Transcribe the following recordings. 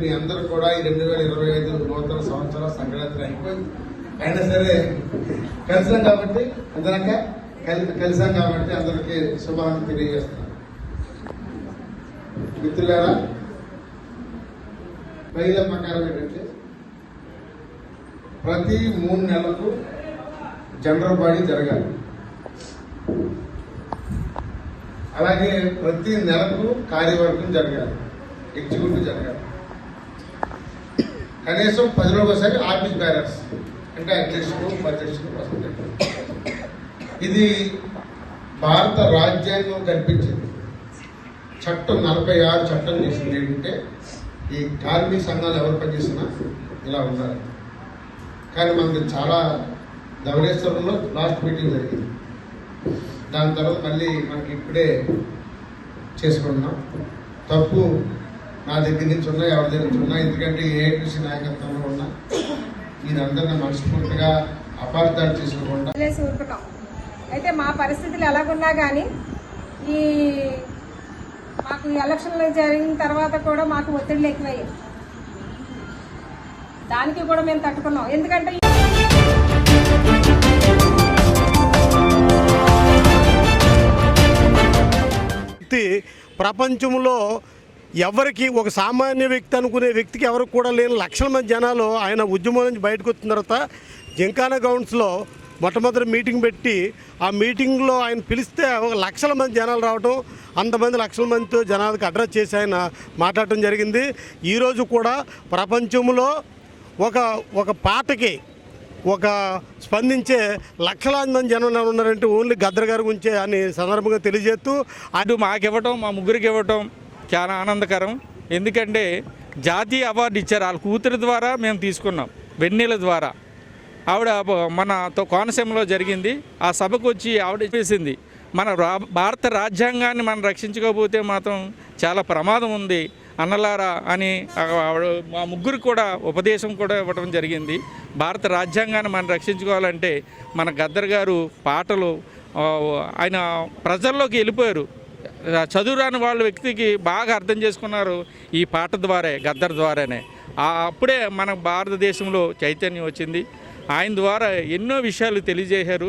మీ అందరూ కూడా ఈ 2025 నూతన సంవత్సర సంక్రాంతి అయిపోయింది. అయినా సరే కలిసాం కాబట్టి అందరికీ శుభాన్ని తెలియజేస్తున్నాను. మిత్రులారా, మహిళ ప్రకారం ఏంటంటే ప్రతి 3 నెలలకు జనరల్ బాడీ జరగాలి. అలాగే ప్రతి నెలకు కార్యవర్గం జరగాలి, ఎగ్జిక్యూటివ్ జరగాలి. కనీసం 10 రోజులు ఒకసారి ఆఫీస్ బ్యాలెన్స్ అంటే అధ్యక్షుడు ఉపాధ్యక్షుడు వస్తుంది. ఇది భారత రాజ్యాంగం కల్పించింది. చట్టం 46 చట్టం చేసింది ఏంటంటే ఈ కార్మిక సంఘాలు ఎవరు పనిచేసినా ఇలా ఉండాలి. కానీ మనకి చాలా ధవళేశ్వరంలో లాస్ట్ మీటింగ్ జరిగింది. దాని తర్వాత మళ్ళీ మనకి ఇప్పుడే చేసుకుంటున్నాం. తప్పు నా దగ్గర నుంచి ఉన్నా, ఎవరి దగ్గర నుంచి ఉన్నా, ఎందుకంటే ఏఐటీసీ నాయకత్వంలో ఉన్నా మీరందరినీ మనస్ఫూర్తిగా అపార్థాలు చేసుకోకుండా అయితే మా పరిస్థితులు ఎలాగున్నా కానీ ఈ మాకు ఎలక్షన్లు జరిగిన తర్వాత కూడా మాకు ఒత్తిడిలు ఎక్కువయ్యాయి. దానికి కూడా మేము తట్టుకున్నాం. ఎందుకంటే ప్రపంచంలో ఎవరికి ఒక సామాన్య వ్యక్తి అనుకునే వ్యక్తికి ఎవరికి కూడా లేని లక్షల మంది జనాలు ఆయన ఉద్యమం నుంచి బయటకు వచ్చిన తర్వాత జింకానా గ్రౌండ్స్లో మొట్టమొదటి మీటింగ్ పెట్టి ఆ మీటింగ్లో ఆయన పిలిస్తే ఒక లక్షల మంది జనాలు రావడం, అంతమంది లక్షల మందితో జనాలకు అడ్రస్ చేసి ఆయన మాట్లాడటం జరిగింది. ఈరోజు కూడా ప్రపంచంలో ఒక పాటకి ఒక స్పందించే లక్షలాది మంది జనం ఉన్నారంటే ఓన్లీ గద్దర్ గారి గురించే అని సందర్భంగా తెలియజేస్తూ అటు మాకివ్వటం, మా ముగ్గురికి ఇవ్వటం చాలా ఆనందకరం. ఎందుకంటే జాతీయ అవార్డు ఇచ్చారు, వాళ్ళ కూతురి ద్వారా మేము తీసుకున్నాం, వెన్నెల ద్వారా. ఆవిడ మనతో కోనసీమలో జరిగింది. ఆ సభకు వచ్చి ఆవిడ చేసింది, మన భారత రాజ్యాంగాన్ని మనం రక్షించుకోకపోతే మాత్రం చాలా ప్రమాదం ఉంది అన్నలారా అని మా ముగ్గురు కూడా ఉపదేశం కూడా ఇవ్వడం జరిగింది. భారత రాజ్యాంగాన్ని మనం రక్షించుకోవాలంటే మన గద్దర్ గారు పాటలు ఆయన ప్రజల్లోకి వెళ్ళిపోయారు. చదువురాని వాళ్ళ వ్యక్తికి బాగా అర్థం చేసుకున్నారు ఈ పాట ద్వారే, గద్దర్ ద్వారానే. అప్పుడే మన భారతదేశంలో చైతన్యం వచ్చింది. ఆయన ద్వారా ఎన్నో విషయాలు తెలియజేశారు.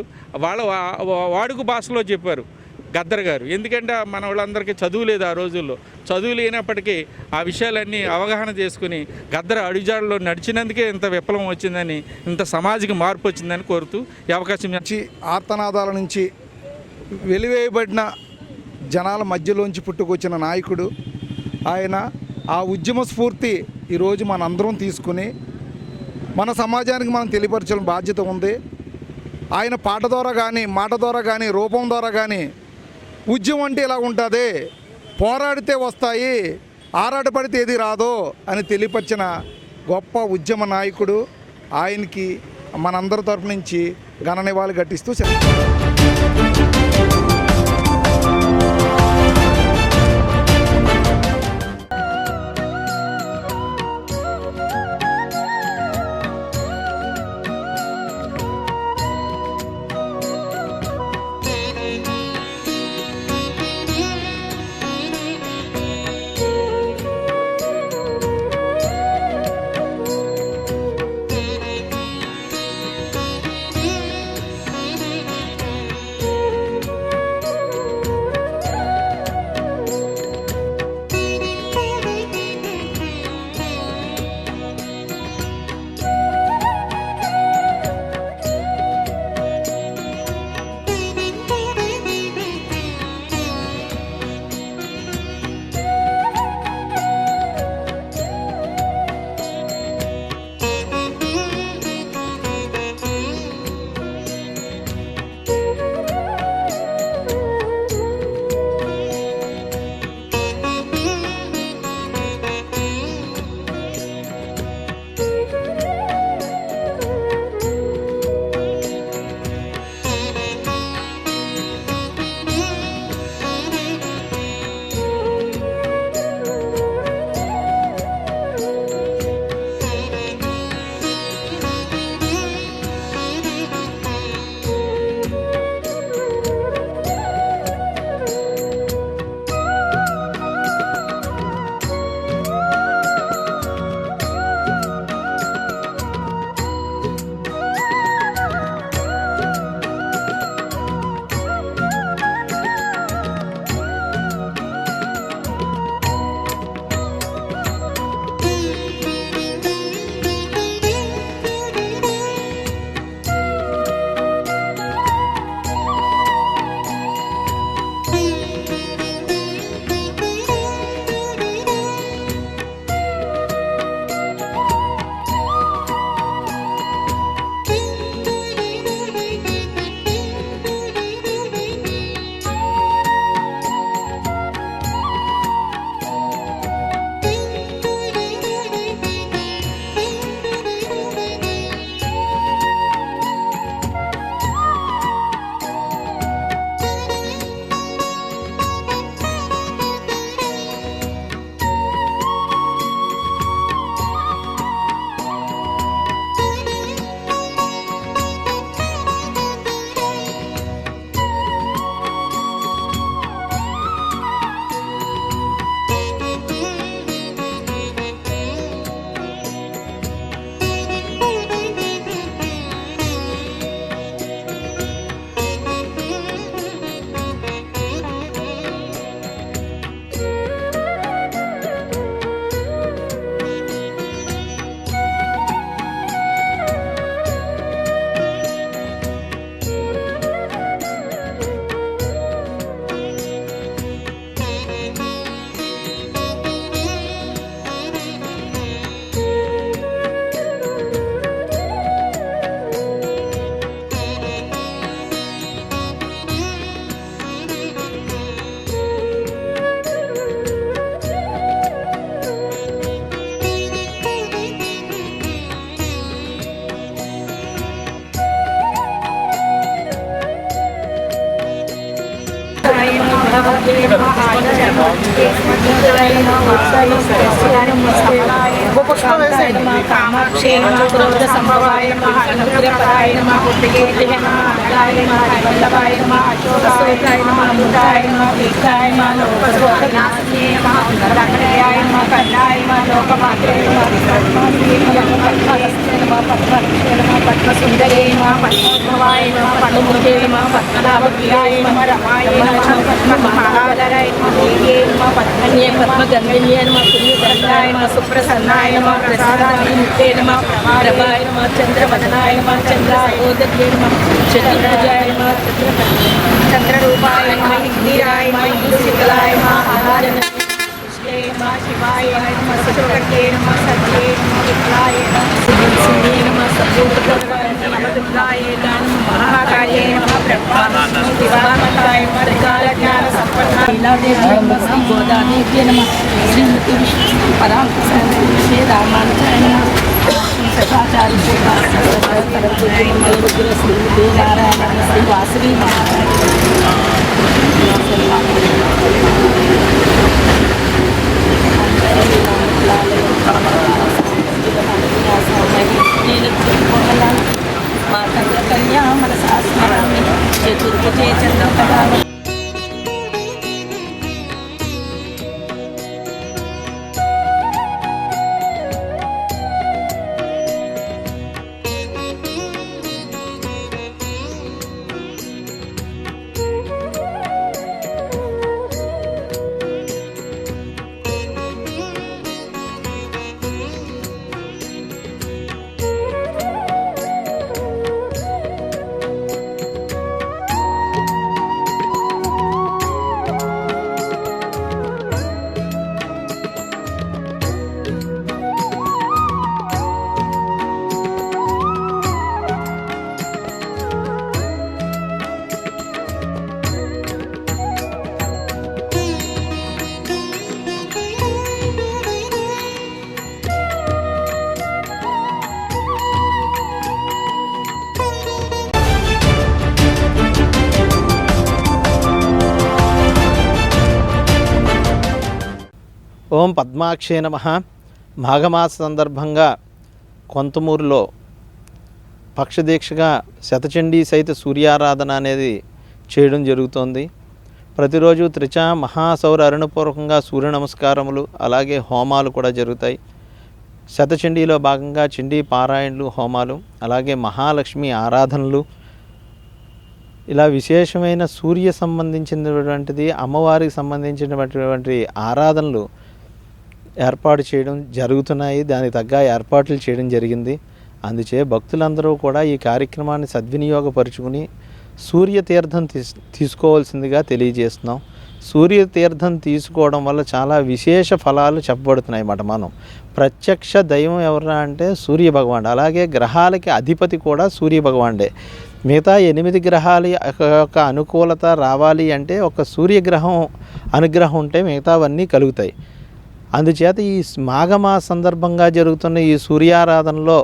వాడుక భాషలో చెప్పారు గద్దర్ గారు. ఎందుకంటే మన వాళ్ళందరికీ చదువు లేదు, ఆ రోజుల్లో చదువు లేనప్పటికీ ఆ విషయాలన్నీ అవగాహన చేసుకుని గద్దర్ అడుగుజాడలో నడిచినందుకే ఇంత విప్లవం వచ్చిందని, ఇంత సామాజిక మార్పు వచ్చిందని కోరుతూ ఈ అవకాశం నుంచి ఆర్తనాదాల నుంచి వెలివేయబడిన జనాల మధ్యలోంచి పుట్టుకొచ్చిన నాయకుడు ఆయన. ఆ ఉద్యమ స్ఫూర్తి ఈరోజు మనందరం తీసుకుని మన సమాజానికి మనం తెలియపరచాల్సిన బాధ్యత ఉంది. ఆయన పాట ద్వారా కానీ, మాట ద్వారా కానీ, రూపం ద్వారా కానీ ఉద్యమం అంటే ఇలా ఉంటుంది, పోరాడితే వస్తాయి, ఆరాటపడితే ఏది రాదో అని తెలియపరిచిన గొప్ప ఉద్యమ నాయకుడు. ఆయనకి మనందరి తరపు నుంచి ఘన నివాళి ఘటిస్తూ పద్మసుందరే పద్మోద్భవాయ పద్మముఖే పద్మనాభప్రియాయ రమాయ పద్మమహారాజాయ దేవ్యే పద్మన్యే పద్మగంధన్యే పుణ్యగంధాయ సుప్రసన్నాయ ప్రసాదాయ ముక్తే ప్రభాయ చంద్రవదనాయ చంద్రాయోధ్యే చతుర్భుజాయ చంద్రరూపాయ ఇందిరాయ శిఖలాయ ఆరాధన शिवाय नमः सचोटके नमः सत्ये नमः विद्याय नमः नमः सद्गुरुदेवाय नमः दुर्गाय नमः महाकाय नमः ब्रह्माय दिवामताय नमः ज्ञान संपन्नाय लीलादेवी नमः श्री गोदादेवी नमः श्रीमती विष्णु परांकुशाय श्री रामानुजाय नमः सदाचार्य श्री मलरुद्र श्री देवनारायण श्री वासवी కన్యా మనసా స్మరామి చతుర్భుజే చంద్రకళావతి ఓం పద్మాక్షే నమః. మాఘమాస సందర్భంగా కొంతమూరులో పక్షదీక్షగా శతచండీ సహిత సూర్యారాధన అనేది చేయడం జరుగుతోంది. ప్రతిరోజు త్రిచా మహాసౌర అరుణపూర్వకంగా సూర్య నమస్కారములు అలాగే హోమాలు కూడా జరుగుతాయి. శతచండీలో భాగంగా చండీ పారాయణలు, హోమాలు, అలాగే మహాలక్ష్మి ఆరాధనలు, ఇలా విశేషమైన సూర్య సంబంధించినటువంటిది అమ్మవారికి సంబంధించినటువంటి ఆరాధనలు ఏర్పాటు చేయడం జరుగుతున్నాయి. దానికి తగ్గ ఏర్పాట్లు చేయడం జరిగింది. అందుచే భక్తులందరూ కూడా ఈ కార్యక్రమాన్ని సద్వినియోగపరుచుకుని సూర్యతీర్థం తీసుకోవాల్సిందిగా తెలియజేస్తున్నాం. సూర్యతీర్థం తీసుకోవడం వల్ల చాలా విశేష ఫలాలు చెప్పబడుతున్నాయి అన్నమాట. మనం ప్రత్యక్ష దైవం ఎవరా అంటే సూర్య భగవానుడు. అలాగే గ్రహాలకి అధిపతి కూడా సూర్య భగవానుడే. మిగతా 8 గ్రహాల యొక్క అనుకూలత రావాలి అంటే ఒక సూర్యగ్రహం అనుగ్రహం ఉంటే మిగతావన్నీ కలుగుతాయి. అందుచేత ఈ మాఘమాస సందర్భంగా జరుగుతున్న ఈ సూర్యారాధనలో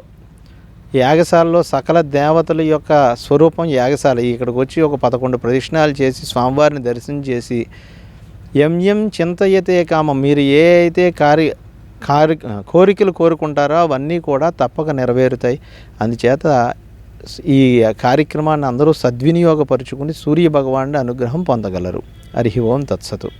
యాగశాలలో సకల దేవతల యొక్క స్వరూపం యాగశాల. ఇక్కడికి వచ్చి ఒక 11 ప్రదక్షిణాలు చేసి స్వామివారిని దర్శనం చేసి ఎం చింతయతే కామం, మీరు ఏ అయితే కోరికలు కోరుకుంటారో అవన్నీ కూడా తప్పక నెరవేరుతాయి. అందుచేత ఈ కార్యక్రమాన్ని అందరూ సద్వినియోగపరుచుకుని సూర్య భగవానుడి అనుగ్రహం పొందగలరు. హరి ఓం తత్సతు.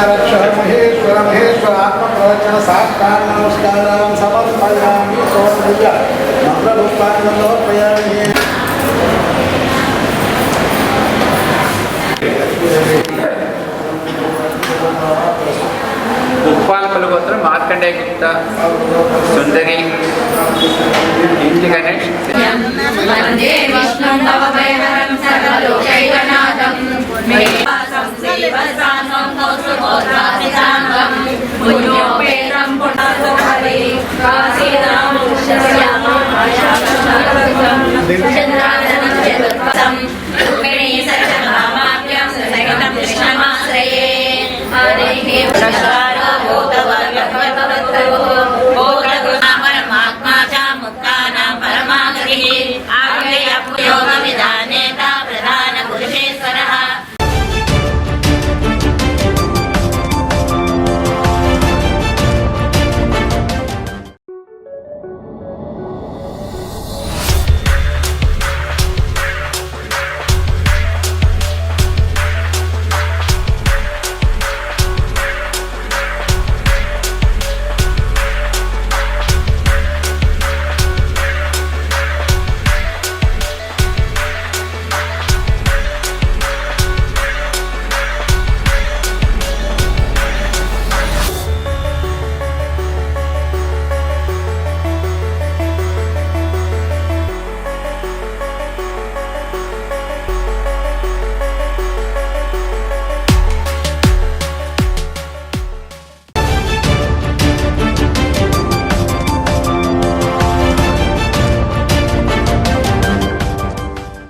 రక్ష మహేశ్వర మహేశ్వర ఆత్మప్రవచన సాష్టాంగ నమస్కారం సమర్పయామి సోమయ మంత్రరూపాన్ని సమర్పయామి. ఉప్పాలపల్లి గోత్రం మార్కండేయ గుప్త సుందరి ఇంటి గణేష్. వందే విష్ణుం భవభయహరం సర్వలోకైకనాథం మేవాసం శ్రీవత్సాంగం కౌస్తుభోత్రాసితాంగం పుణ్యోపేతం పుణ్యోపరి కాశీరామం శ్యామం ఆశాకృష్ణం చంద్రాదనం చతుర్పదం